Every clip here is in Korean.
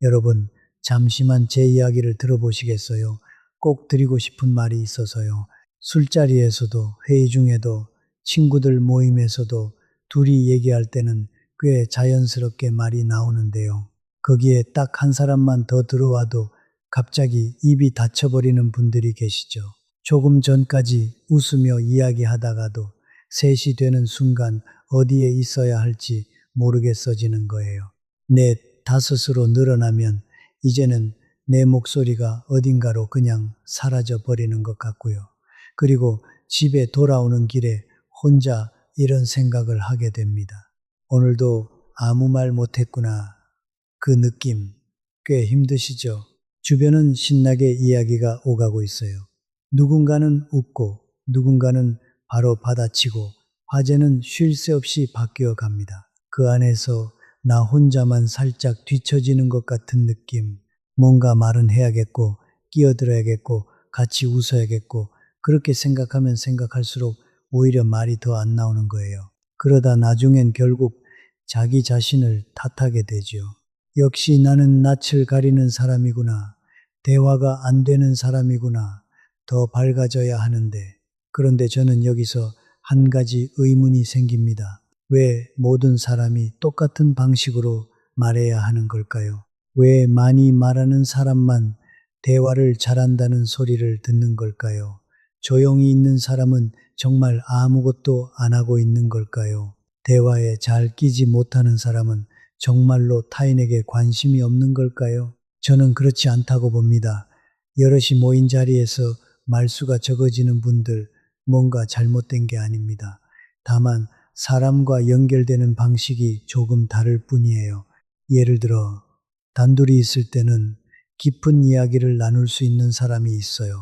여러분, 잠시만 제 이야기를 들어보시겠어요? 꼭 드리고 싶은 말이 있어서요. 술자리에서도, 회의 중에도, 친구들 모임에서도 둘이 얘기할 때는 꽤 자연스럽게 말이 나오는데요. 거기에 딱 한 사람만 더 들어와도 갑자기 입이 닫혀버리는 분들이 계시죠. 조금 전까지 웃으며 이야기하다가도 셋이 되는 순간 어디에 있어야 할지 모르겠어지는 거예요. 넷, 다섯으로 늘어나면 이제는 내 목소리가 어딘가로 그냥 사라져 버리는 것 같고요. 그리고 집에 돌아오는 길에 혼자 이런 생각을 하게 됩니다. 오늘도 아무 말 못했구나. 그 느낌 꽤 힘드시죠? 주변은 신나게 이야기가 오가고 있어요. 누군가는 웃고 누군가는 바로 받아치고 화제는 쉴 새 없이 바뀌어 갑니다. 그 안에서 나 혼자만 살짝 뒤처지는 것 같은 느낌. 뭔가 말은 해야겠고 끼어들어야겠고 같이 웃어야겠고 그렇게 생각하면 생각할수록 오히려 말이 더 안 나오는 거예요. 그러다 나중엔 결국 자기 자신을 탓하게 되지요. 역시 나는 낯을 가리는 사람이구나. 대화가 안 되는 사람이구나. 더 밝아져야 하는데. 그런데 저는 여기서 한 가지 의문이 생깁니다. 왜 모든 사람이 똑같은 방식으로 말해야 하는 걸까요? 왜 많이 말하는 사람만 대화를 잘한다는 소리를 듣는 걸까요? 조용히 있는 사람은 정말 아무것도 안 하고 있는 걸까요? 대화에 잘 끼지 못하는 사람은 정말로 타인에게 관심이 없는 걸까요? 저는 그렇지 않다고 봅니다. 여럿이 모인 자리에서 말수가 적어지는 분들 뭔가 잘못된 게 아닙니다. 다만 사람과 연결되는 방식이 조금 다를 뿐이에요. 예를 들어 단둘이 있을 때는 깊은 이야기를 나눌 수 있는 사람이 있어요.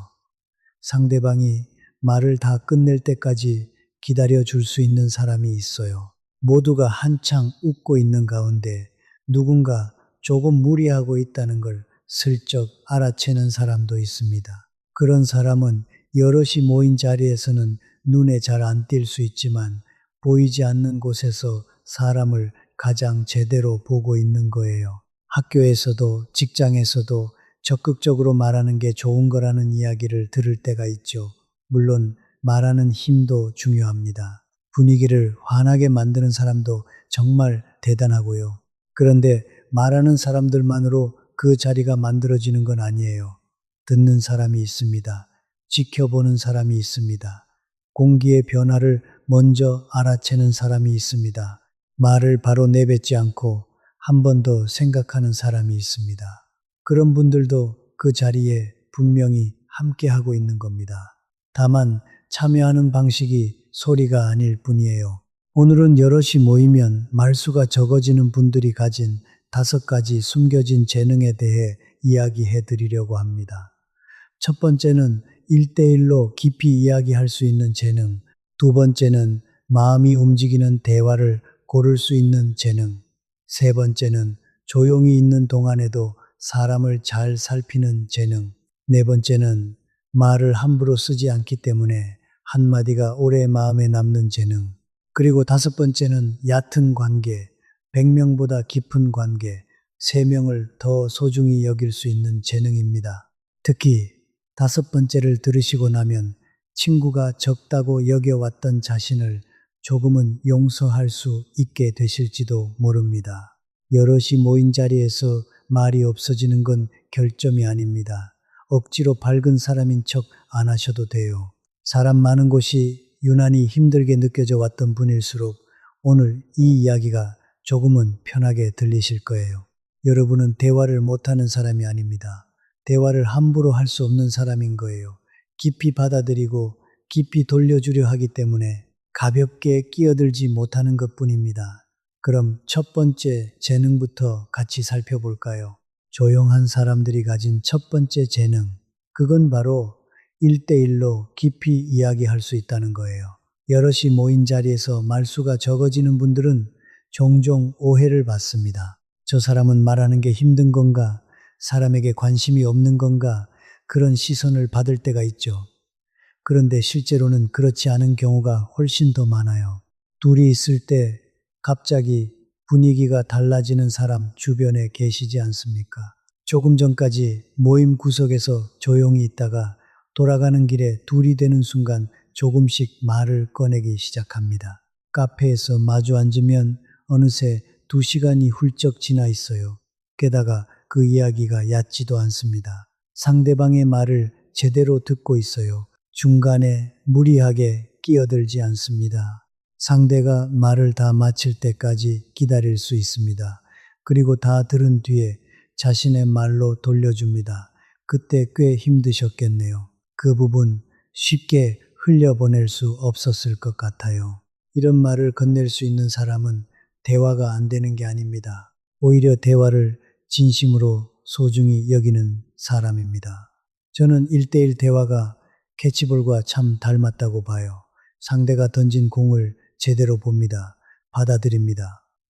상대방이 말을 다 끝낼 때까지 기다려 줄 수 있는 사람이 있어요. 모두가 한창 웃고 있는 가운데 누군가 조금 무리하고 있다는 걸 슬쩍 알아채는 사람도 있습니다. 그런 사람은 여럿이 모인 자리에서는 눈에 잘 안 띌 수 있지만 보이지 않는 곳에서 사람을 가장 제대로 보고 있는 거예요. 학교에서도 직장에서도 적극적으로 말하는 게 좋은 거라는 이야기를 들을 때가 있죠. 물론 말하는 힘도 중요합니다. 분위기를 환하게 만드는 사람도 정말 대단하고요. 그런데 말하는 사람들만으로 그 자리가 만들어지는 건 아니에요. 듣는 사람이 있습니다. 지켜보는 사람이 있습니다. 공기의 변화를 먼저 알아채는 사람이 있습니다. 말을 바로 내뱉지 않고 한 번 더 생각하는 사람이 있습니다. 그런 분들도 그 자리에 분명히 함께하고 있는 겁니다. 다만 참여하는 방식이 소리가 아닐 뿐이에요. 오늘은 여럿이 모이면 말수가 적어지는 분들이 가진 5가지 숨겨진 재능에 대해 이야기해 드리려고 합니다. 첫 번째는 1대1로 깊이 이야기할 수 있는 재능. 두 번째는 마음이 움직이는 대화를 고를 수 있는 재능. 세 번째는 조용히 있는 동안에도 사람을 잘 살피는 재능. 네 번째는 말을 함부로 쓰지 않기 때문에 한마디가 오래 마음에 남는 재능. 그리고 다섯 번째는 얕은 관계, 100명보다 깊은 관계, 3명을 더 소중히 여길 수 있는 재능입니다. 특히 다섯 번째를 들으시고 나면 친구가 적다고 여겨왔던 자신을 조금은 용서할 수 있게 되실지도 모릅니다. 여럿이 모인 자리에서 말이 없어지는 건 결점이 아닙니다. 억지로 밝은 사람인 척 안 하셔도 돼요. 사람 많은 곳이 유난히 힘들게 느껴져 왔던 분일수록 오늘 이 이야기가 조금은 편하게 들리실 거예요. 여러분은 대화를 못하는 사람이 아닙니다. 대화를 함부로 할 수 없는 사람인 거예요. 깊이 받아들이고 깊이 돌려주려 하기 때문에 가볍게 끼어들지 못하는 것 뿐입니다. 그럼 첫 번째 재능부터 같이 살펴볼까요? 조용한 사람들이 가진 첫 번째 재능. 그건 바로 1대1로 깊이 이야기할 수 있다는 거예요. 여럿이 모인 자리에서 말수가 적어지는 분들은 종종 오해를 받습니다. 저 사람은 말하는 게 힘든 건가? 사람에게 관심이 없는 건가? 그런 시선을 받을 때가 있죠. 그런데 실제로는 그렇지 않은 경우가 훨씬 더 많아요. 둘이 있을 때 갑자기 분위기가 달라지는 사람 주변에 계시지 않습니까? 조금 전까지 모임 구석에서 조용히 있다가 돌아가는 길에 둘이 되는 순간 조금씩 말을 꺼내기 시작합니다. 카페에서 마주 앉으면 어느새 2시간이 훌쩍 지나 있어요. 게다가 그 이야기가 얕지도 않습니다. 상대방의 말을 제대로 듣고 있어요. 중간에 무리하게 끼어들지 않습니다. 상대가 말을 다 마칠 때까지 기다릴 수 있습니다. 그리고 다 들은 뒤에 자신의 말로 돌려줍니다. 그때 꽤 힘드셨겠네요. 그 부분 쉽게 흘려보낼 수 없었을 것 같아요. 이런 말을 건넬 수 있는 사람은 대화가 안 되는 게 아닙니다. 오히려 대화를 진심으로 소중히 여기는 사람입니다. 저는 1대1 대화가 캐치볼과 참 닮았다고 봐요. 상대가 던진 공을 제대로 봅니다. 받아들입니다.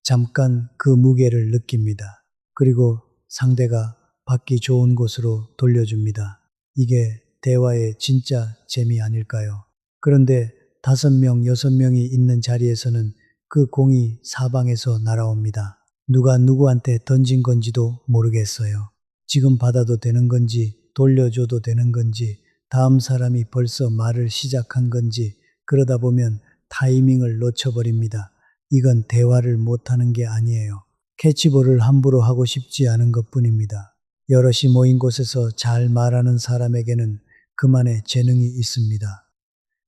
잠깐 그 무게를 느낍니다. 그리고 상대가 받기 좋은 곳으로 돌려줍니다. 이게 대화의 진짜 재미 아닐까요? 그런데 5명, 6명이 있는 자리에서는 그 공이 사방에서 날아옵니다. 누가 누구한테 던진 건지도 모르겠어요. 지금 받아도 되는 건지, 돌려줘도 되는 건지, 다음 사람이 벌써 말을 시작한 건지, 그러다 보면 타이밍을 놓쳐버립니다. 이건 대화를 못하는 게 아니에요. 캐치볼을 함부로 하고 싶지 않은 것 뿐입니다. 여럿이 모인 곳에서 잘 말하는 사람에게는 그만의 재능이 있습니다.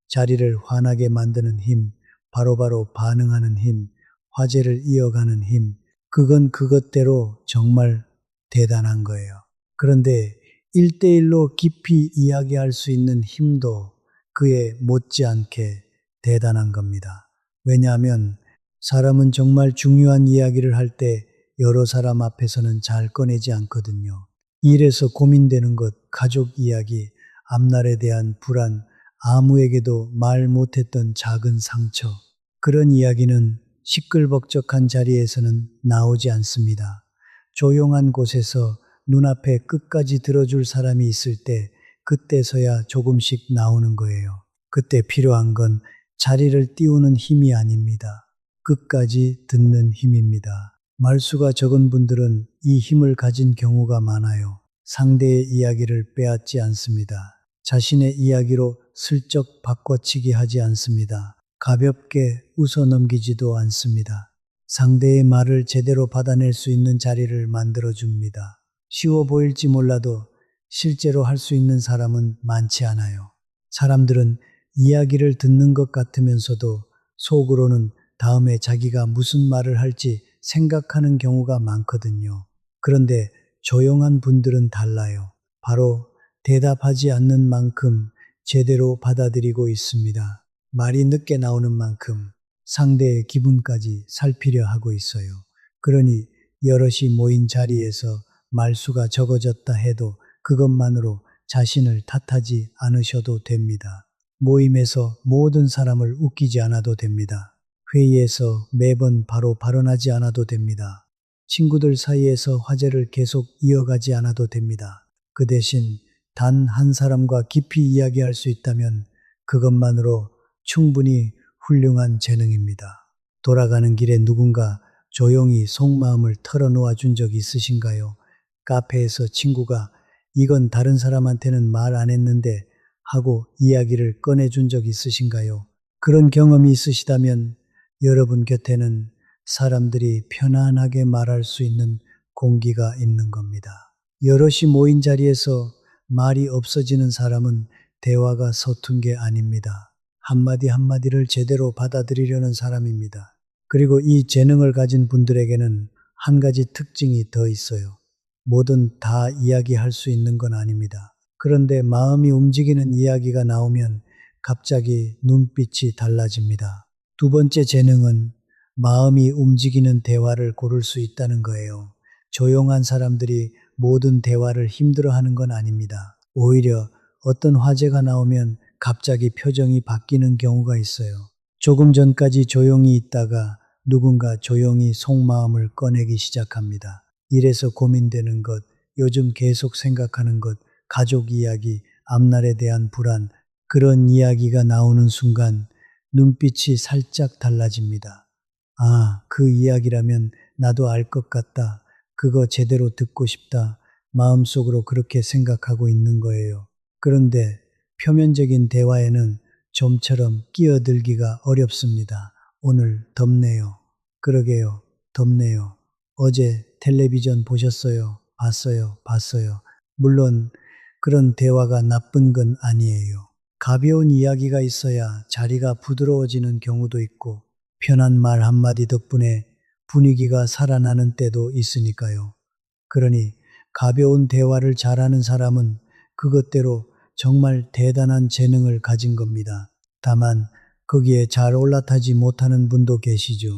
자리를 환하게 만드는 힘, 바로바로 반응하는 힘, 화제를 이어가는 힘, 그건 그것대로 정말 대단한 거예요. 그런데 1대1로 깊이 이야기할 수 있는 힘도 그에 못지않게 대단한 겁니다. 왜냐하면 사람은 정말 중요한 이야기를 할 때 여러 사람 앞에서는 잘 꺼내지 않거든요. 일에서 고민되는 것, 가족 이야기, 앞날에 대한 불안, 아무에게도 말 못했던 작은 상처, 그런 이야기는 시끌벅적한 자리에서는 나오지 않습니다. 조용한 곳에서 눈앞에 끝까지 들어줄 사람이 있을 때 그때서야 조금씩 나오는 거예요. 그때 필요한 건 자리를 띄우는 힘이 아닙니다. 끝까지 듣는 힘입니다. 말수가 적은 분들은 이 힘을 가진 경우가 많아요. 상대의 이야기를 빼앗지 않습니다. 자신의 이야기로 슬쩍 바꿔치기 하지 않습니다. 가볍게 웃어넘기지도 않습니다. 상대의 말을 제대로 받아낼 수 있는 자리를 만들어줍니다. 쉬워 보일지 몰라도 실제로 할 수 있는 사람은 많지 않아요. 사람들은 이야기를 듣는 것 같으면서도 속으로는 다음에 자기가 무슨 말을 할지 생각하는 경우가 많거든요. 그런데 조용한 분들은 달라요. 바로 대답하지 않는 만큼 제대로 받아들이고 있습니다. 말이 늦게 나오는 만큼 상대의 기분까지 살피려 하고 있어요. 그러니 여럿이 모인 자리에서 말수가 적어졌다 해도 그것만으로 자신을 탓하지 않으셔도 됩니다. 모임에서 모든 사람을 웃기지 않아도 됩니다. 회의에서 매번 바로 발언하지 않아도 됩니다. 친구들 사이에서 화제를 계속 이어가지 않아도 됩니다. 그 대신 단 한 사람과 깊이 이야기할 수 있다면 그것만으로 충분히 훌륭한 재능입니다. 돌아가는 길에 누군가 조용히 속마음을 털어놓아 준 적 있으신가요? 카페에서 친구가 이건 다른 사람한테는 말 안 했는데 하고 이야기를 꺼내준 적 있으신가요? 그런 경험이 있으시다면 여러분 곁에는 사람들이 편안하게 말할 수 있는 공기가 있는 겁니다. 여럿이 모인 자리에서 말이 없어지는 사람은 대화가 서툰 게 아닙니다. 한마디 한마디를 제대로 받아들이려는 사람입니다. 그리고 이 재능을 가진 분들에게는 한 가지 특징이 더 있어요. 뭐든 다 이야기할 수 있는 건 아닙니다. 그런데 마음이 움직이는 이야기가 나오면 갑자기 눈빛이 달라집니다. 두 번째 재능은 마음이 움직이는 대화를 고를 수 있다는 거예요. 조용한 사람들이 모든 대화를 힘들어하는 건 아닙니다. 오히려 어떤 화제가 나오면 갑자기 표정이 바뀌는 경우가 있어요. 조금 전까지 조용히 있다가 누군가 조용히 속마음을 꺼내기 시작합니다. 일에서 고민되는 것, 요즘 계속 생각하는 것, 가족 이야기, 앞날에 대한 불안, 그런 이야기가 나오는 순간 눈빛이 살짝 달라집니다. 아, 그 이야기라면 나도 알 것 같다. 그거 제대로 듣고 싶다. 마음속으로 그렇게 생각하고 있는 거예요. 그런데 표면적인 대화에는 좀처럼 끼어들기가 어렵습니다. 오늘 덥네요. 그러게요. 덥네요. 어제 텔레비전 보셨어요? 봤어요. 물론 그런 대화가 나쁜 건 아니에요. 가벼운 이야기가 있어야 자리가 부드러워지는 경우도 있고 편한 말 한마디 덕분에 분위기가 살아나는 때도 있으니까요. 그러니 가벼운 대화를 잘하는 사람은 그것대로 정말 대단한 재능을 가진 겁니다. 다만 거기에 잘 올라타지 못하는 분도 계시죠.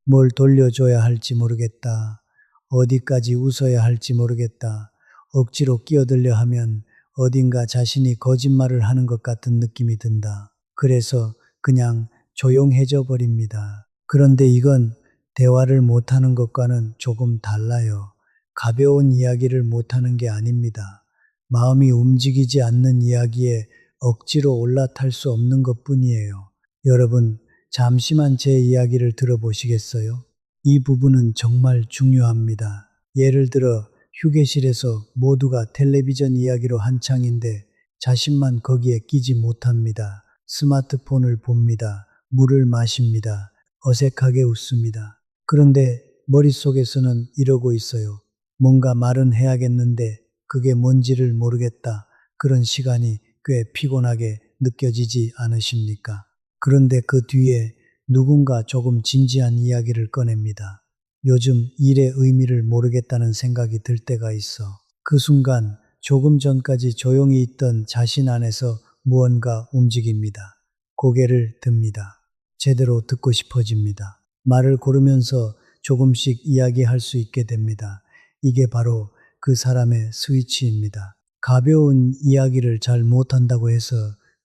뭘 돌려줘야 할지 모르겠다. 어디까지 웃어야 할지 모르겠다. 억지로 끼어들려 하면 어딘가 자신이 거짓말을 하는 것 같은 느낌이 든다. 그래서 그냥 조용해져 버립니다. 그런데 이건 대화를 못하는 것과는 조금 달라요. 가벼운 이야기를 못하는 게 아닙니다. 마음이 움직이지 않는 이야기에 억지로 올라탈 수 없는 것 뿐이에요. 여러분, 잠시만 제 이야기를 들어보시겠어요? 이 부분은 정말 중요합니다. 예를 들어 휴게실에서 모두가 텔레비전 이야기로 한창인데 자신만 거기에 끼지 못합니다. 스마트폰을 봅니다. 물을 마십니다. 어색하게 웃습니다. 그런데 머릿속에서는 이러고 있어요. 뭔가 말은 해야겠는데 그게 뭔지를 모르겠다. 그런 시간이 꽤 피곤하게 느껴지지 않으십니까? 그런데 그 뒤에 누군가 조금 진지한 이야기를 꺼냅니다. 요즘 일의 의미를 모르겠다는 생각이 들 때가 있어. 그 순간 조금 전까지 조용히 있던 자신 안에서 무언가 움직입니다. 고개를 듭니다. 제대로 듣고 싶어집니다. 말을 고르면서 조금씩 이야기할 수 있게 됩니다. 이게 바로 그 사람의 스위치입니다. 가벼운 이야기를 잘 못한다고 해서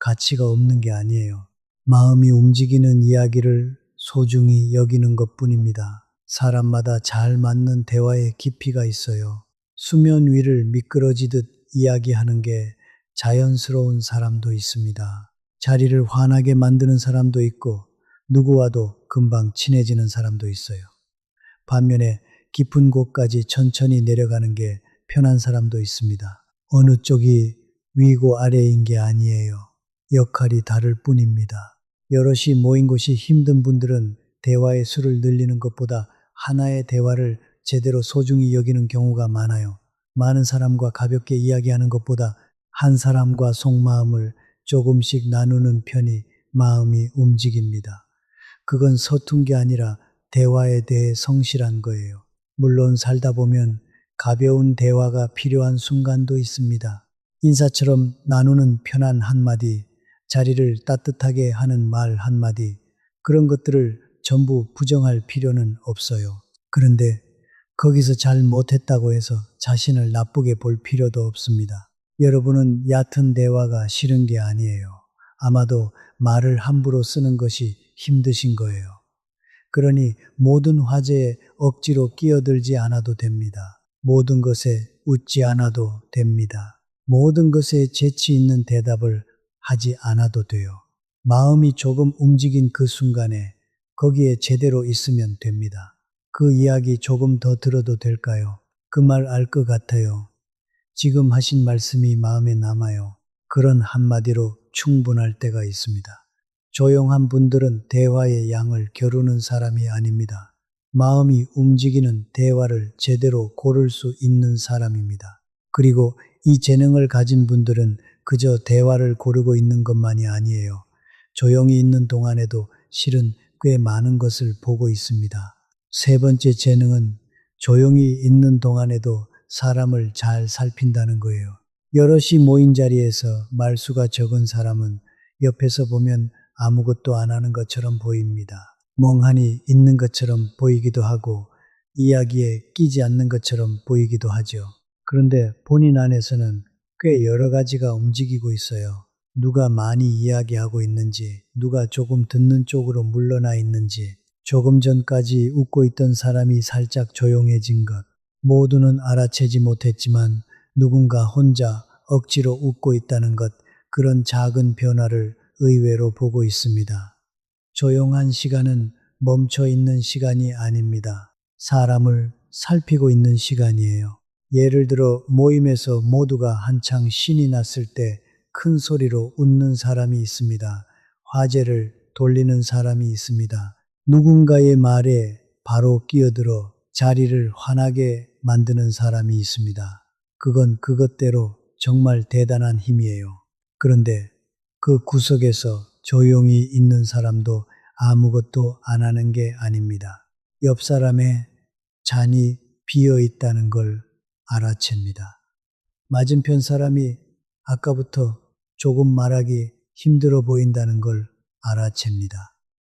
가치가 없는 게 아니에요. 마음이 움직이는 이야기를 소중히 여기는 것 뿐입니다. 사람마다 잘 맞는 대화의 깊이가 있어요. 수면 위를 미끄러지듯 이야기하는 게 자연스러운 사람도 있습니다. 자리를 환하게 만드는 사람도 있고 누구와도 금방 친해지는 사람도 있어요. 반면에 깊은 곳까지 천천히 내려가는 게 편한 사람도 있습니다. 어느 쪽이 위고 아래인 게 아니에요. 역할이 다를 뿐입니다. 여럿이 모인 곳이 힘든 분들은 대화의 수를 늘리는 것보다 하나의 대화를 제대로 소중히 여기는 경우가 많아요. 많은 사람과 가볍게 이야기하는 것보다 한 사람과 속마음을 조금씩 나누는 편이 마음이 움직입니다. 그건 서툰 게 아니라 대화에 대해 성실한 거예요. 물론 살다 보면 가벼운 대화가 필요한 순간도 있습니다. 인사처럼 나누는 편한 한마디, 자리를 따뜻하게 하는 말 한마디, 그런 것들을 전부 부정할 필요는 없어요. 그런데 거기서 잘 못했다고 해서 자신을 나쁘게 볼 필요도 없습니다. 여러분은 얕은 대화가 싫은 게 아니에요. 아마도 말을 함부로 쓰는 것이 힘드신 거예요. 그러니 모든 화제에 억지로 끼어들지 않아도 됩니다. 모든 것에 웃지 않아도 됩니다. 모든 것에 재치 있는 대답을 하지 않아도 돼요. 마음이 조금 움직인 그 순간에 거기에 제대로 있으면 됩니다. 그 이야기 조금 더 들어도 될까요? 그 말 알 것 같아요. 지금 하신 말씀이 마음에 남아요. 그런 한마디로 충분할 때가 있습니다. 조용한 분들은 대화의 양을 겨루는 사람이 아닙니다. 마음이 움직이는 대화를 제대로 고를 수 있는 사람입니다. 그리고 이 재능을 가진 분들은 그저 대화를 고르고 있는 것만이 아니에요. 조용히 있는 동안에도 실은 꽤 많은 것을 보고 있습니다. 세 번째 재능은 조용히 있는 동안에도 사람을 잘 살핀다는 거예요. 여럿이 모인 자리에서 말수가 적은 사람은 옆에서 보면 아무것도 안 하는 것처럼 보입니다. 멍하니 있는 것처럼 보이기도 하고 이야기에 끼지 않는 것처럼 보이기도 하죠. 그런데 본인 안에서는 꽤 여러 가지가 움직이고 있어요. 누가 많이 이야기하고 있는지, 누가 조금 듣는 쪽으로 물러나 있는지, 조금 전까지 웃고 있던 사람이 살짝 조용해진 것, 모두는 알아채지 못했지만 누군가 혼자 억지로 웃고 있다는 것, 그런 작은 변화를 의외로 보고 있습니다. 조용한 시간은 멈춰 있는 시간이 아닙니다. 사람을 살피고 있는 시간이에요. 예를 들어 모임에서 모두가 한창 신이 났을 때 큰 소리로 웃는 사람이 있습니다. 화제를 돌리는 사람이 있습니다. 누군가의 말에 바로 끼어들어 자리를 환하게 만드는 사람이 있습니다. 그건 그것대로 정말 대단한 힘이에요. 그런데 그 구석에서 조용히 있는 사람도 아무것도 안 하는 게 아닙니다. 옆 사람의 잔이 비어 있다는 걸 알아챕니다. 맞은편 사람이 아까부터 조금 말하기 힘들어 보인다는 걸 알아챕니다.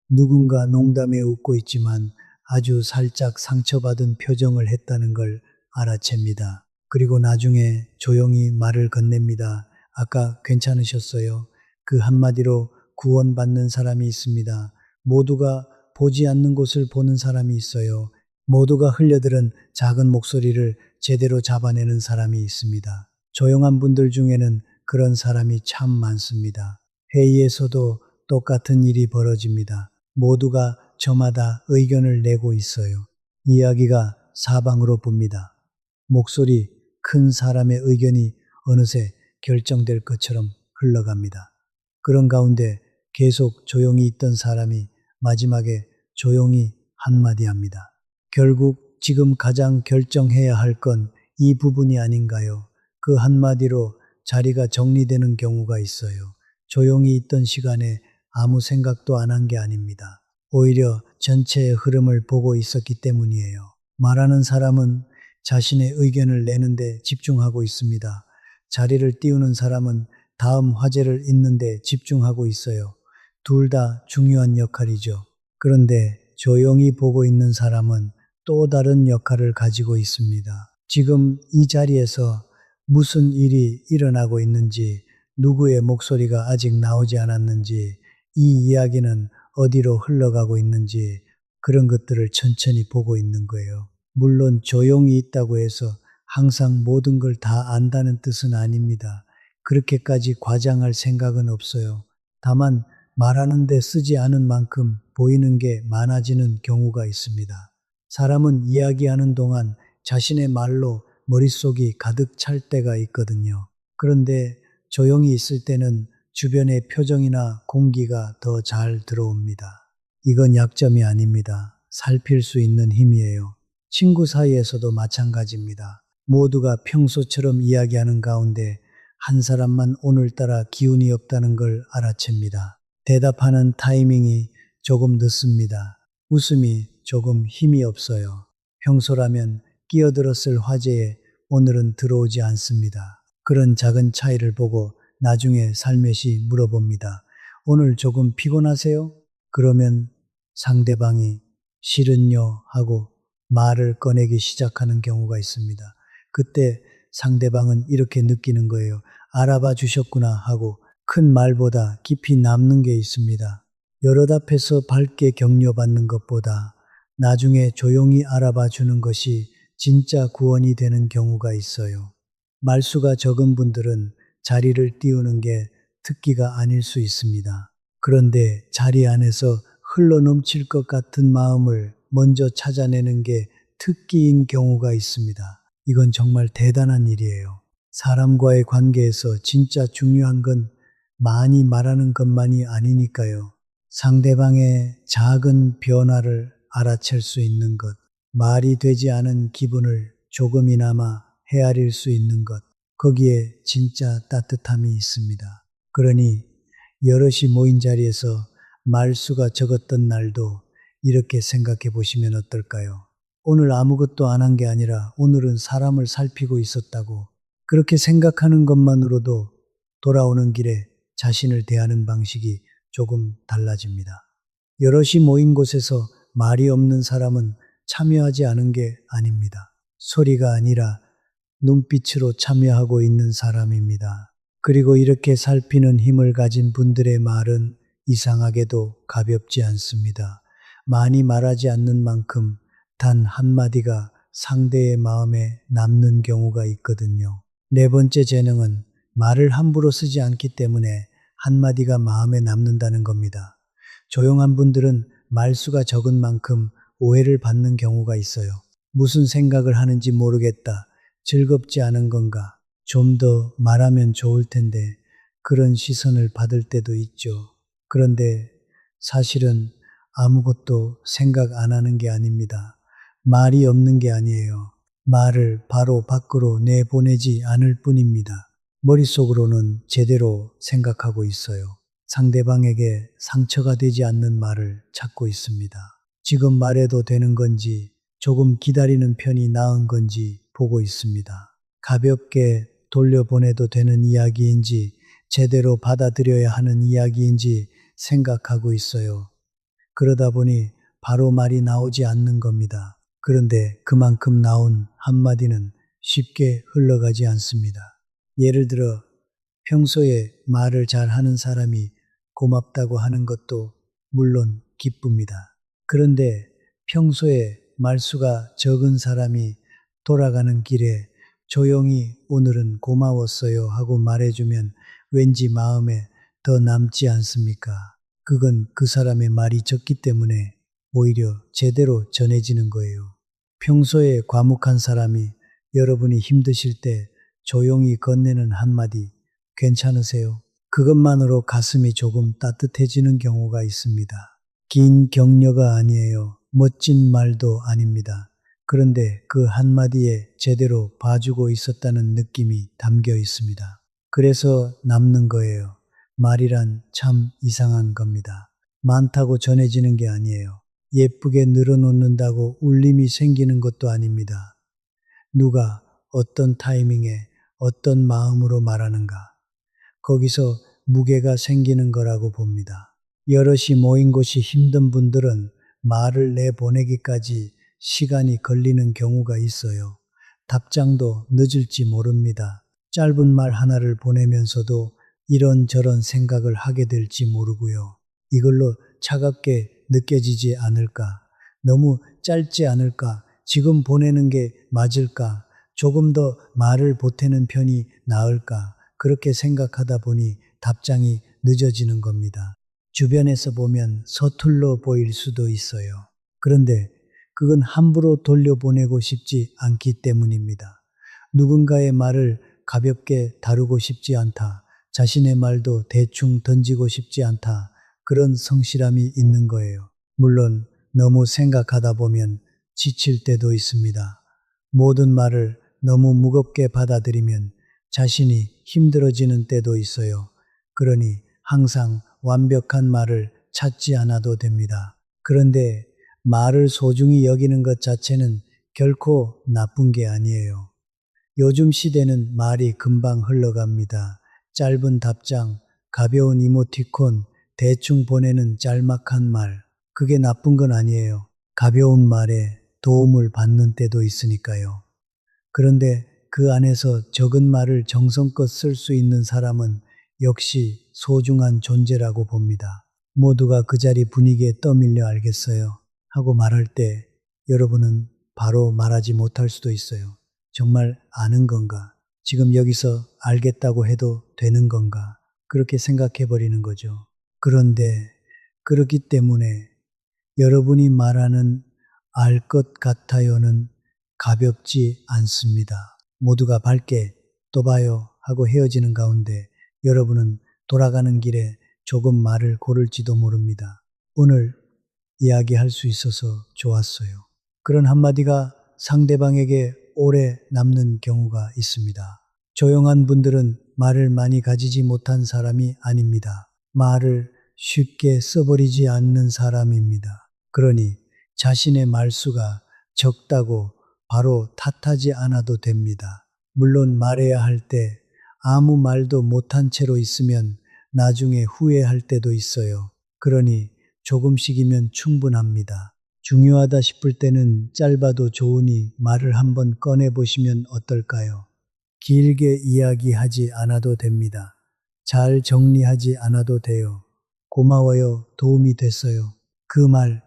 누군가 농담에 웃고 있지만 아주 살짝 상처받은 표정을 했다는 걸 알아챕니다. 그리고 나중에 조용히 말을 건넵니다. 아까 괜찮으셨어요? 그 한마디로 구원받는 사람이 있습니다. 모두가 보지 않는 곳을 보는 사람이 있어요. 모두가 흘려들은 작은 목소리를 제대로 잡아내는 사람이 있습니다. 조용한 분들 중에는 그런 사람이 참 많습니다. 회의에서도 똑같은 일이 벌어집니다. 모두가 저마다 의견을 내고 있어요. 이야기가 사방으로 붑니다. 목소리 큰 사람의 의견이 어느새 결정될 것처럼 흘러갑니다. 그런 가운데 계속 조용히 있던 사람이 마지막에 조용히 한마디 합니다. 결국 지금 가장 결정해야 할 건 이 부분이 아닌가요? 그 한마디로 자리가 정리되는 경우가 있어요. 조용히 있던 시간에 아무 생각도 안 한 게 아닙니다. 오히려 전체의 흐름을 보고 있었기 때문이에요. 말하는 사람은 자신의 의견을 내는데 집중하고 있습니다. 자리를 띄우는 사람은 다음 화제를 잇는데 집중하고 있어요. 둘 다 중요한 역할이죠. 그런데 조용히 보고 있는 사람은 또 다른 역할을 가지고 있습니다. 지금 이 자리에서 무슨 일이 일어나고 있는지, 누구의 목소리가 아직 나오지 않았는지, 이 이야기는 어디로 흘러가고 있는지 그런 것들을 천천히 보고 있는 거예요. 물론 조용히 있다고 해서 항상 모든 걸 다 안다는 뜻은 아닙니다. 그렇게까지 과장할 생각은 없어요. 다만 말하는데 쓰지 않은 만큼 보이는 게 많아지는 경우가 있습니다. 사람은 이야기하는 동안 자신의 말로 머릿속이 가득 찰 때가 있거든요. 그런데 조용히 있을 때는 주변의 표정이나 공기가 더 잘 들어옵니다. 이건 약점이 아닙니다. 살필 수 있는 힘이에요. 친구 사이에서도 마찬가지입니다. 모두가 평소처럼 이야기하는 가운데 한 사람만 오늘따라 기운이 없다는 걸 알아챕니다. 대답하는 타이밍이 조금 늦습니다. 웃음이 조금 힘이 없어요. 평소라면 끼어들었을 화제에 오늘은 들어오지 않습니다. 그런 작은 차이를 보고 나중에 살며시 물어봅니다. 오늘 조금 피곤하세요? 그러면 상대방이 실은요 하고 말을 꺼내기 시작하는 경우가 있습니다. 그때 상대방은 이렇게 느끼는 거예요. 알아봐 주셨구나 하고 큰 말보다 깊이 남는 게 있습니다. 여러 앞에서 밝게 격려받는 것보다 나중에 조용히 알아봐 주는 것이 진짜 구원이 되는 경우가 있어요. 말수가 적은 분들은 자리를 띄우는 게 특기가 아닐 수 있습니다. 그런데 자리 안에서 흘러넘칠 것 같은 마음을 먼저 찾아내는 게 특기인 경우가 있습니다. 이건 정말 대단한 일이에요. 사람과의 관계에서 진짜 중요한 건 많이 말하는 것만이 아니니까요. 상대방의 작은 변화를 알아챌 수 있는 것, 말이 되지 않은 기분을 조금이나마 헤아릴 수 있는 것, 거기에 진짜 따뜻함이 있습니다. 그러니 여럿이 모인 자리에서 말수가 적었던 날도 이렇게 생각해 보시면 어떨까요? 오늘 아무것도 안 한 게 아니라 오늘은 사람을 살피고 있었다고 그렇게 생각하는 것만으로도 돌아오는 길에 자신을 대하는 방식이 조금 달라집니다. 여럿이 모인 곳에서 말이 없는 사람은 참여하지 않은 게 아닙니다. 소리가 아니라 눈빛으로 참여하고 있는 사람입니다. 그리고 이렇게 살피는 힘을 가진 분들의 말은 이상하게도 가볍지 않습니다. 많이 말하지 않는 만큼 단 한마디가 상대의 마음에 남는 경우가 있거든요. 네 번째 재능은 말을 함부로 쓰지 않기 때문에 한마디가 마음에 남는다는 겁니다. 조용한 분들은 말수가 적은 만큼 오해를 받는 경우가 있어요. 무슨 생각을 하는지 모르겠다. 즐겁지 않은 건가? 좀 더 말하면 좋을 텐데 그런 시선을 받을 때도 있죠. 그런데 사실은 아무것도 생각 안 하는 게 아닙니다. 말이 없는 게 아니에요. 말을 바로 밖으로 내보내지 않을 뿐입니다. 머릿속으로는 제대로 생각하고 있어요. 상대방에게 상처가 되지 않는 말을 찾고 있습니다. 지금 말해도 되는 건지 조금 기다리는 편이 나은 건지 보고 있습니다. 가볍게 돌려보내도 되는 이야기인지 제대로 받아들여야 하는 이야기인지 생각하고 있어요. 그러다 보니 바로 말이 나오지 않는 겁니다. 그런데 그만큼 나온 한마디는 쉽게 흘러가지 않습니다. 예를 들어 평소에 말을 잘 하는 사람이 고맙다고 하는 것도 물론 기쁩니다. 그런데 평소에 말수가 적은 사람이 돌아가는 길에 조용히 오늘은 고마웠어요 하고 말해주면 왠지 마음에 더 남지 않습니까? 그건 그 사람의 말이 적기 때문에 오히려 제대로 전해지는 거예요. 평소에 과묵한 사람이 여러분이 힘드실 때 조용히 건네는 한마디 괜찮으세요? 그것만으로 가슴이 조금 따뜻해지는 경우가 있습니다. 긴 격려가 아니에요. 멋진 말도 아닙니다. 그런데 그 한마디에 제대로 봐주고 있었다는 느낌이 담겨 있습니다. 그래서 남는 거예요. 말이란 참 이상한 겁니다. 많다고 전해지는 게 아니에요. 예쁘게 늘어놓는다고 울림이 생기는 것도 아닙니다. 누가 어떤 타이밍에 어떤 마음으로 말하는가. 거기서 무게가 생기는 거라고 봅니다. 여럿이 모인 곳이 힘든 분들은 말을 내보내기까지 시간이 걸리는 경우가 있어요. 답장도 늦을지 모릅니다. 짧은 말 하나를 보내면서도 이런저런 생각을 하게 될지 모르고요. 이걸로 차갑게 느껴지지 않을까? 너무 짧지 않을까? 지금 보내는 게 맞을까? 조금 더 말을 보태는 편이 나을까? 그렇게 생각하다 보니 답장이 늦어지는 겁니다. 주변에서 보면 서툴러 보일 수도 있어요. 그런데 그건 함부로 돌려보내고 싶지 않기 때문입니다. 누군가의 말을 가볍게 다루고 싶지 않다. 자신의 말도 대충 던지고 싶지 않다. 그런 성실함이 있는 거예요. 물론 너무 생각하다 보면 지칠 때도 있습니다. 모든 말을 너무 무겁게 받아들이면 자신이 힘들어지는 때도 있어요. 그러니 항상 완벽한 말을 찾지 않아도 됩니다. 그런데 말을 소중히 여기는 것 자체는 결코 나쁜 게 아니에요. 요즘 시대는 말이 금방 흘러갑니다. 짧은 답장, 가벼운 이모티콘, 대충 보내는 짤막한 말. 그게 나쁜 건 아니에요. 가벼운 말에 도움을 받는 때도 있으니까요. 그런데 그 안에서 적은 말을 정성껏 쓸 수 있는 사람은 역시 소중한 존재라고 봅니다. 모두가 그 자리 분위기에 떠밀려 알겠어요 하고 말할 때 여러분은 바로 말하지 못할 수도 있어요. 정말 아는 건가? 지금 여기서 알겠다고 해도 되는 건가? 그렇게 생각해 버리는 거죠. 그런데 그렇기 때문에 여러분이 말하는 알 것 같아요는 가볍지 않습니다. 모두가 밝게 또 봐요 하고 헤어지는 가운데 여러분은 돌아가는 길에 조금 말을 고를지도 모릅니다. 오늘 이야기할 수 있어서 좋았어요. 그런 한마디가 상대방에게 오래 남는 경우가 있습니다. 조용한 분들은 말을 많이 가지지 못한 사람이 아닙니다. 말을 쉽게 써버리지 않는 사람입니다. 그러니 자신의 말수가 적다고 바로 탓하지 않아도 됩니다. 물론 말해야 할 때 아무 말도 못한 채로 있으면 나중에 후회할 때도 있어요. 그러니 조금씩이면 충분합니다. 중요하다 싶을 때는 짧아도 좋으니 말을 한번 꺼내보시면 어떨까요? 길게 이야기하지 않아도 됩니다. 잘 정리하지 않아도 돼요. 고마워요. 도움이 됐어요. 그 말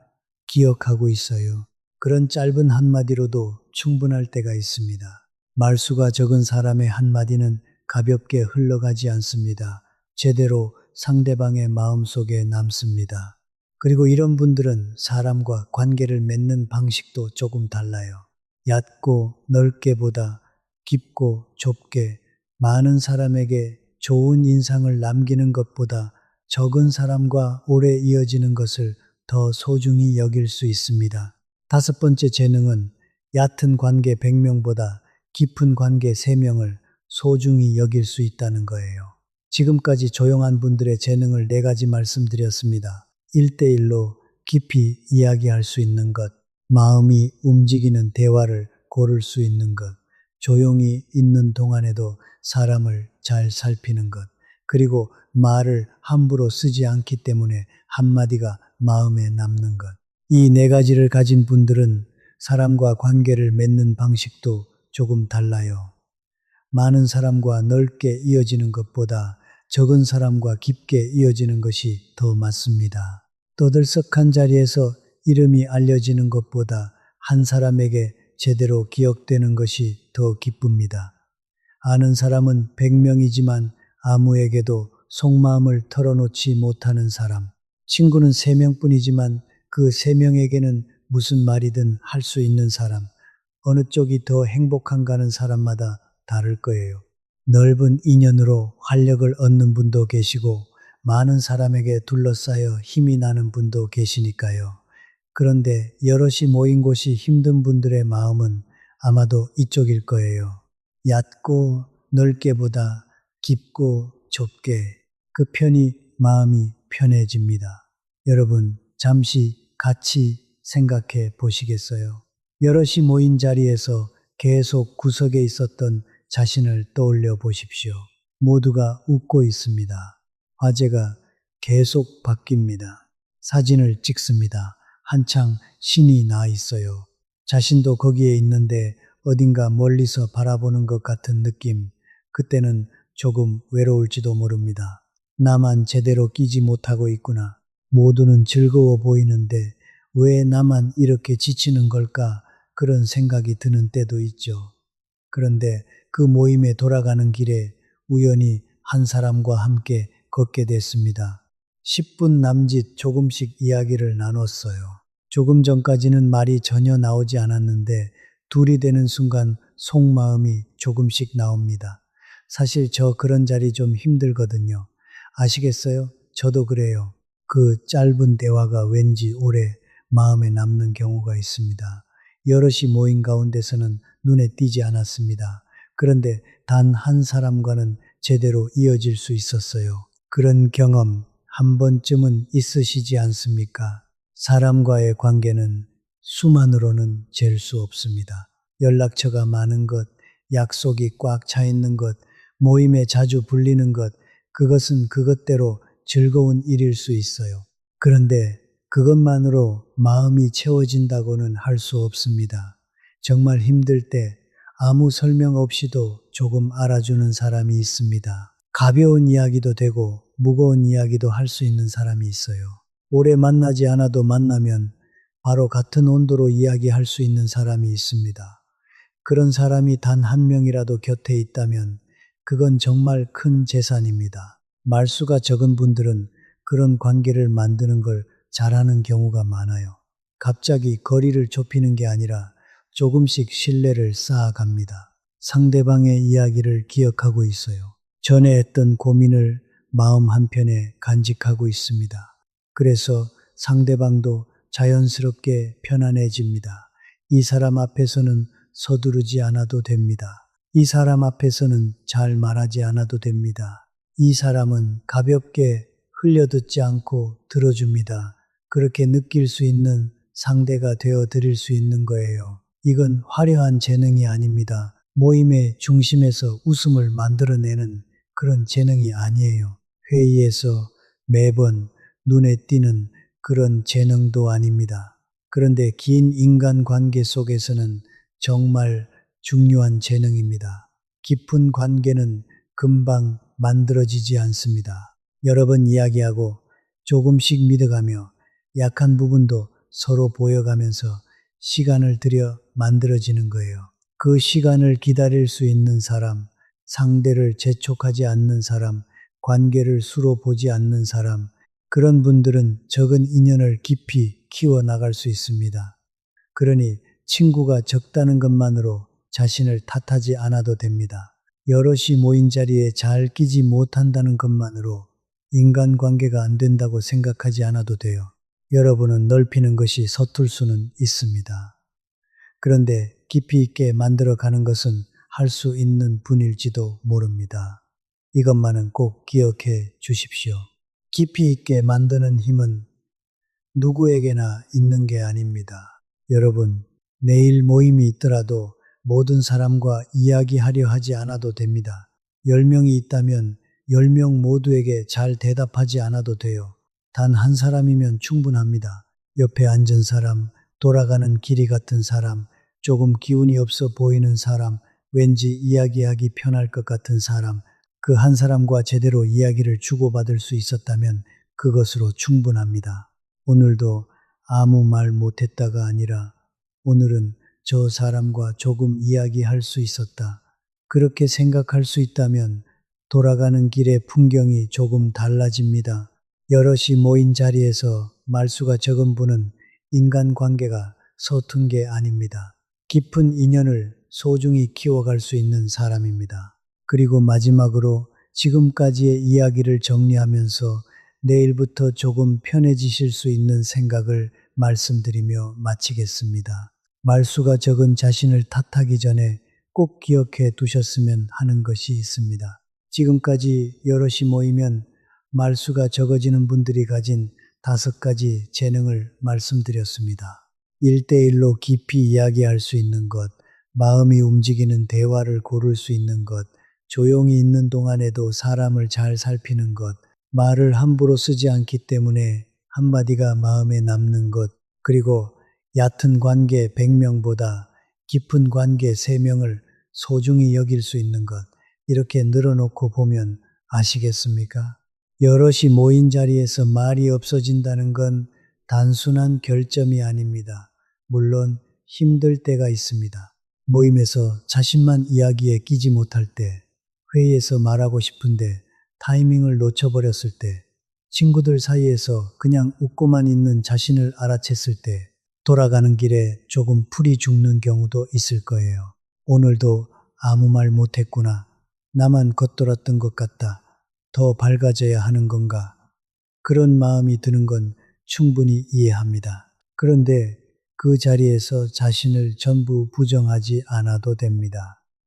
기억하고 있어요. 그런 짧은 한마디로도 충분할 때가 있습니다. 말수가 적은 사람의 한마디는 가볍게 흘러가지 않습니다. 제대로 상대방의 마음속에 남습니다. 그리고 이런 분들은 사람과 관계를 맺는 방식도 조금 달라요. 얕고 넓게보다 깊고 좁게 많은 사람에게 좋은 인상을 남기는 것보다 적은 사람과 오래 이어지는 것을 더 소중히 여길 수 있습니다. 다섯 번째 재능은 얕은 관계 100명보다 깊은 관계 3명을 소중히 여길 수 있다는 거예요. 지금까지 조용한 분들의 재능을 4가지 말씀드렸습니다. 1대1로 깊이 이야기할 수 있는 것, 마음이 움직이는 대화를 고를 수 있는 것, 조용히 있는 동안에도 사람을 잘 살피는 것, 그리고 말을 함부로 쓰지 않기 때문에 한마디가 마음에 남는 것. 이 4가지를 가진 분들은 사람과 관계를 맺는 방식도 조금 달라요. 많은 사람과 넓게 이어지는 것보다 적은 사람과 깊게 이어지는 것이 더 맞습니다. 떠들썩한 자리에서 이름이 알려지는 것보다 한 사람에게 제대로 기억되는 것이 더 기쁩니다. 아는 사람은 100명이지만 아무에게도 속마음을 털어놓지 못하는 사람. 친구는 3명뿐이지만 그 3명에게는 무슨 말이든 할 수 있는 사람. 어느 쪽이 더 행복한가는 사람마다 다를 거예요. 넓은 인연으로 활력을 얻는 분도 계시고 많은 사람에게 둘러싸여 힘이 나는 분도 계시니까요. 그런데 여럿이 모인 곳이 힘든 분들의 마음은 아마도 이쪽일 거예요. 얕고 넓게보다 깊고 좁게 그 편이 마음이 편해집니다. 여러분 잠시 같이 생각해 보시겠어요? 여럿이 모인 자리에서 계속 구석에 있었던 자신을 떠올려 보십시오. 모두가 웃고 있습니다. 화제가 계속 바뀝니다. 사진을 찍습니다. 한창 신이 나 있어요. 자신도 거기에 있는데 어딘가 멀리서 바라보는 것 같은 느낌. 그때는 조금 외로울지도 모릅니다. 나만 제대로 끼지 못하고 있구나. 모두는 즐거워 보이는데 왜 나만 이렇게 지치는 걸까? 그런 생각이 드는 때도 있죠. 그런데 그 모임에 돌아가는 길에 우연히 한 사람과 함께 걷게 됐습니다. 10분 남짓 조금씩 이야기를 나눴어요. 조금 전까지는 말이 전혀 나오지 않았는데 둘이 되는 순간 속마음이 조금씩 나옵니다. 사실 저 그런 자리 좀 힘들거든요. 아시겠어요? 저도 그래요. 그 짧은 대화가 왠지 오래 마음에 남는 경우가 있습니다. 여럿이 모인 가운데서는 눈에 띄지 않았습니다. 그런데 단 한 사람과는 제대로 이어질 수 있었어요. 그런 경험 한 번쯤은 있으시지 않습니까? 사람과의 관계는 수만으로는 잴 수 없습니다. 연락처가 많은 것, 약속이 꽉 차 있는 것, 모임에 자주 불리는 것, 그것은 그것대로 즐거운 일일 수 있어요. 그런데 그것만으로 마음이 채워진다고는 할 수 없습니다. 정말 힘들 때 아무 설명 없이도 조금 알아주는 사람이 있습니다. 가벼운 이야기도 되고 무거운 이야기도 할 수 있는 사람이 있어요. 오래 만나지 않아도 만나면 바로 같은 온도로 이야기할 수 있는 사람이 있습니다. 그런 사람이 단 한 명이라도 곁에 있다면 그건 정말 큰 재산입니다. 말수가 적은 분들은 그런 관계를 만드는 걸 잘하는 경우가 많아요. 갑자기 거리를 좁히는 게 아니라 조금씩 신뢰를 쌓아갑니다. 상대방의 이야기를 기억하고 있어요. 전에 했던 고민을 마음 한편에 간직하고 있습니다. 그래서 상대방도 자연스럽게 편안해집니다. 이 사람 앞에서는 서두르지 않아도 됩니다. 이 사람 앞에서는 잘 말하지 않아도 됩니다. 이 사람은 가볍게 흘려듣지 않고 들어줍니다. 그렇게 느낄 수 있는 상대가 되어 드릴 수 있는 거예요. 이건 화려한 재능이 아닙니다. 모임의 중심에서 웃음을 만들어내는 그런 재능이 아니에요. 회의에서 매번 눈에 띄는 그런 재능도 아닙니다. 그런데 긴 인간관계 속에서는 정말 중요한 재능입니다. 깊은 관계는 금방 만들어지지 않습니다. 여러 번 이야기하고 조금씩 믿어가며 약한 부분도 서로 보여가면서 시간을 들여 만들어지는 거예요. 그 시간을 기다릴 수 있는 사람, 상대를 재촉하지 않는 사람, 관계를 수로 보지 않는 사람, 그런 분들은 적은 인연을 깊이 키워나갈 수 있습니다. 그러니 친구가 적다는 것만으로 자신을 탓하지 않아도 됩니다. 여럿이 모인 자리에 잘 끼지 못한다는 것만으로 인간관계가 안 된다고 생각하지 않아도 돼요. 여러분은 넓히는 것이 서툴 수는 있습니다. 그런데 깊이 있게 만들어 가는 것은 할 수 있는 분일지도 모릅니다. 이것만은 꼭 기억해 주십시오. 깊이 있게 만드는 힘은 누구에게나 있는 게 아닙니다. 여러분, 내일 모임이 있더라도 모든 사람과 이야기하려 하지 않아도 됩니다. 10명이 있다면 10명 모두에게 잘 대답하지 않아도 돼요. 단 한 사람이면 충분합니다. 옆에 앉은 사람, 돌아가는 길이 같은 사람, 조금 기운이 없어 보이는 사람, 왠지 이야기하기 편할 것 같은 사람, 그 한 사람과 제대로 이야기를 주고받을 수 있었다면 그것으로 충분합니다. 오늘도 아무 말 못했다가 아니라 오늘은 저 사람과 조금 이야기할 수 있었다. 그렇게 생각할 수 있다면 돌아가는 길의 풍경이 조금 달라집니다. 여럿이 모인 자리에서 말수가 적은 분은 인간관계가 서툰 게 아닙니다. 깊은 인연을 소중히 키워갈 수 있는 사람입니다. 그리고 마지막으로 지금까지의 이야기를 정리하면서 내일부터 조금 편해지실 수 있는 생각을 말씀드리며 마치겠습니다. 말수가 적은 자신을 탓하기 전에 꼭 기억해 두셨으면 하는 것이 있습니다. 지금까지 여럿이 모이면 말수가 적어지는 분들이 가진 5가지 재능을 말씀드렸습니다. 1대1로 깊이 이야기할 수 있는 것, 마음이 움직이는 대화를 고를 수 있는 것, 조용히 있는 동안에도 사람을 잘 살피는 것, 말을 함부로 쓰지 않기 때문에 한마디가 마음에 남는 것, 그리고 얕은 관계 100명보다 깊은 관계 3명을 소중히 여길 수 있는 것, 이렇게 늘어놓고 보면 아시겠습니까? 여럿이 모인 자리에서 말이 없어진다는 건 단순한 결점이 아닙니다. 물론 힘들 때가 있습니다. 모임에서 자신만 이야기에 끼지 못할 때, 회의에서 말하고 싶은데 타이밍을 놓쳐버렸을 때, 친구들 사이에서 그냥 웃고만 있는 자신을 알아챘을 때, 돌아가는 길에 조금 풀이 죽는 경우도 있을 거예요. 오늘도 아무 말 못했구나. 나만 겉돌았던 것 같다. 더 밝아져야 하는 건가? 그런 마음이 드는 건 충분히 이해합니다. 그런데 그 자리에서 자신을 전부 부정하지 않아도 됩니다.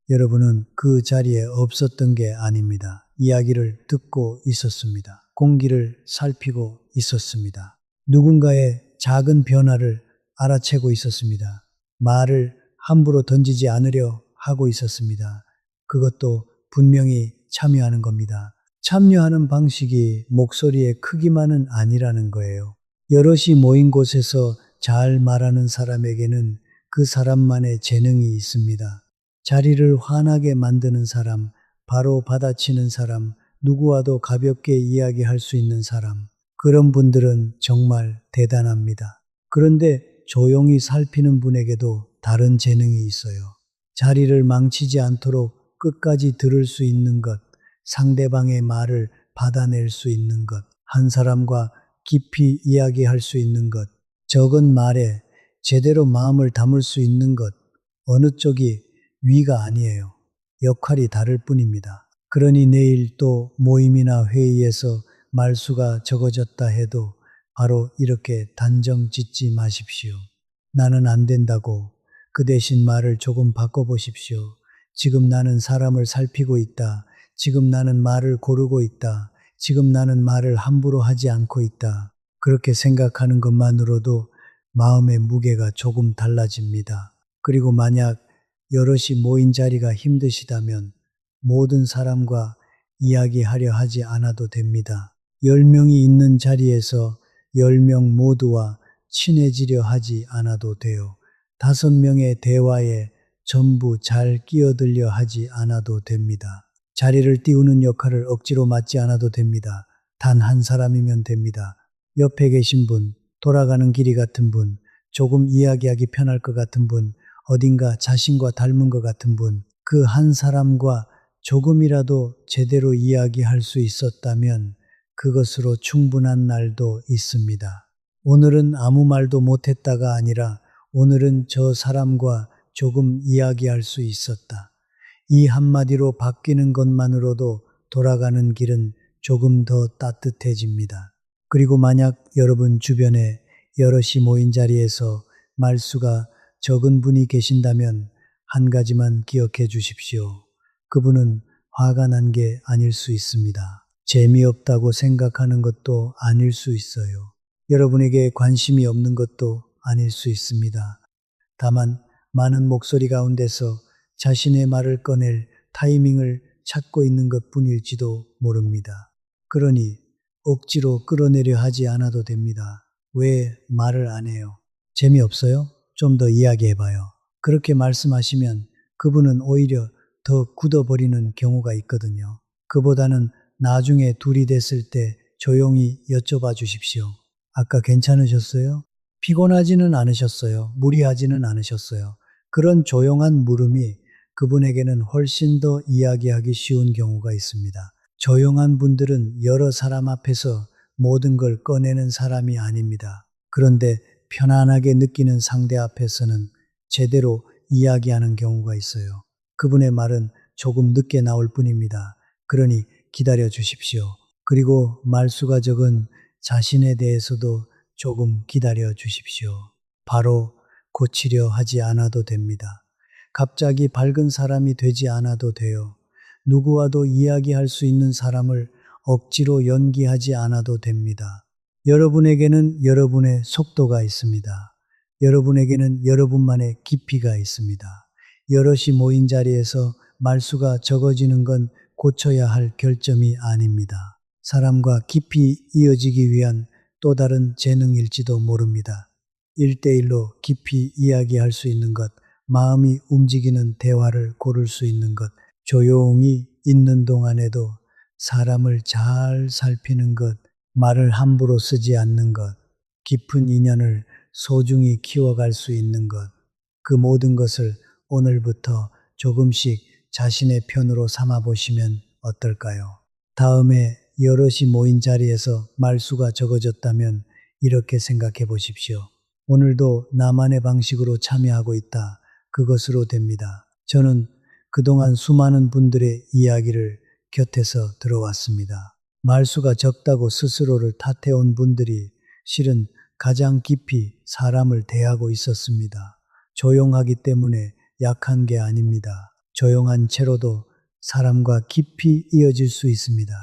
여러분은 그 자리에 없었던 게 아닙니다. 이야기를 듣고 있었습니다. 공기를 살피고 있었습니다. 누군가의 작은 변화를 알아채고 있었습니다. 말을 함부로 던지지 않으려 하고 있었습니다. 그것도 분명히 참여하는 겁니다. 참여하는 방식이 목소리의 크기만은 아니라는 거예요. 여럿이 모인 곳에서 잘 말하는 사람에게는 그 사람만의 재능이 있습니다. 자리를 환하게 만드는 사람, 바로 받아치는 사람, 누구와도 가볍게 이야기할 수 있는 사람, 그런 분들은 정말 대단합니다. 그런데 조용히 살피는 분에게도 다른 재능이 있어요. 자리를 망치지 않도록 끝까지 들을 수 있는 것, 상대방의 말을 받아낼 수 있는 것, 한 사람과 깊이 이야기할 수 있는 것, 적은 말에 제대로 마음을 담을 수 있는 것, 어느 쪽이 위가 아니에요. 역할이 다를 뿐입니다. 그러니 내일 또 모임이나 회의에서 말수가 적어졌다 해도 바로 이렇게 단정 짓지 마십시오. 나는 안 된다고. 그 대신 말을 조금 바꿔보십시오. 지금 나는 사람을 살피고 있다. 지금 나는 말을 고르고 있다. 지금 나는 말을 함부로 하지 않고 있다. 그렇게 생각하는 것만으로도 마음의 무게가 조금 달라집니다. 그리고 만약 여럿이 모인 자리가 힘드시다면 모든 사람과 이야기하려 하지 않아도 됩니다. 10명이 있는 자리에서 10명 모두와 친해지려 하지 않아도 돼요. 5명의 대화에 전부 잘 끼어들려 하지 않아도 됩니다. 자리를 띄우는 역할을 억지로 맡지 않아도 됩니다. 단 한 사람이면 됩니다. 옆에 계신 분, 돌아가는 길이 같은 분, 조금 이야기하기 편할 것 같은 분, 어딘가 자신과 닮은 것 같은 분, 그 한 사람과 조금이라도 제대로 이야기할 수 있었다면 그것으로 충분한 날도 있습니다. 오늘은 아무 말도 못했다가 아니라 오늘은 저 사람과 조금 이야기할 수 있었다. 이 한마디로 바뀌는 것만으로도 돌아가는 길은 조금 더 따뜻해집니다. 그리고 만약 여러분 주변에 여럿이 모인 자리에서 말수가 적은 분이 계신다면 한 가지만 기억해 주십시오. 그분은 화가 난 게 아닐 수 있습니다. 재미없다고 생각하는 것도 아닐 수 있어요. 여러분에게 관심이 없는 것도 아닐 수 있습니다. 다만 많은 목소리 가운데서 자신의 말을 꺼낼 타이밍을 찾고 있는 것 뿐일지도 모릅니다. 그러니 억지로 끌어내려 하지 않아도 됩니다. 왜 말을 안 해요? 재미없어요? 좀 더 이야기해봐요. 그렇게 말씀하시면 그분은 오히려 더 굳어버리는 경우가 있거든요. 그보다는 나중에 둘이 됐을 때 조용히 여쭤봐 주십시오. 아까 괜찮으셨어요? 피곤하지는 않으셨어요. 무리하지는 않으셨어요. 그런 조용한 물음이 그분에게는 훨씬 더 이야기하기 쉬운 경우가 있습니다. 조용한 분들은 여러 사람 앞에서 모든 걸 꺼내는 사람이 아닙니다. 그런데 편안하게 느끼는 상대 앞에서는 제대로 이야기하는 경우가 있어요. 그분의 말은 조금 늦게 나올 뿐입니다. 그러니 기다려 주십시오. 그리고 말수가 적은 자신에 대해서도 조금 기다려 주십시오. 바로 고치려 하지 않아도 됩니다. 갑자기 밝은 사람이 되지 않아도 돼요. 누구와도 이야기할 수 있는 사람을 억지로 연기하지 않아도 됩니다. 여러분에게는 여러분의 속도가 있습니다. 여러분에게는 여러분만의 깊이가 있습니다. 여럿이 모인 자리에서 말수가 적어지는 건 고쳐야 할 결점이 아닙니다. 사람과 깊이 이어지기 위한 또 다른 재능일지도 모릅니다. 1대1로 깊이 이야기할 수 있는 것, 마음이 움직이는 대화를 고를 수 있는 것, 조용히 있는 동안에도 사람을 잘 살피는 것, 말을 함부로 쓰지 않는 것, 깊은 인연을 소중히 키워갈 수 있는 것, 그 모든 것을 오늘부터 조금씩 자신의 편으로 삼아 보시면 어떨까요? 다음에 여럿이 모인 자리에서 말수가 적어졌다면 이렇게 생각해 보십시오. 오늘도 나만의 방식으로 참여하고 있다. 그것으로 됩니다. 저는 그동안 수많은 분들의 이야기를 곁에서 들어왔습니다. 말수가 적다고 스스로를 탓해온 분들이 실은 가장 깊이 사람을 대하고 있었습니다. 조용하기 때문에 약한 게 아닙니다. 조용한 채로도 사람과 깊이 이어질 수 있습니다.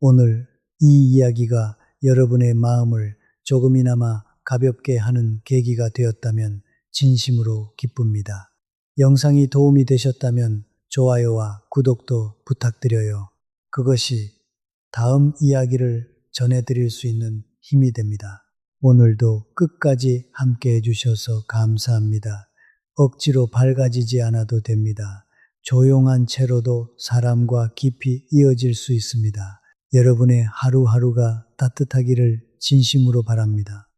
오늘 이 이야기가 여러분의 마음을 조금이나마 가볍게 하는 계기가 되었다면 진심으로 기쁩니다. 영상이 도움이 되셨다면 좋아요와 구독도 부탁드려요. 그것이 다음 이야기를 전해드릴 수 있는 힘이 됩니다. 오늘도 끝까지 함께 해주셔서 감사합니다. 억지로 밝아지지 않아도 됩니다. 조용한 채로도 사람과 깊이 이어질 수 있습니다. 여러분의 하루하루가 따뜻하기를 진심으로 바랍니다.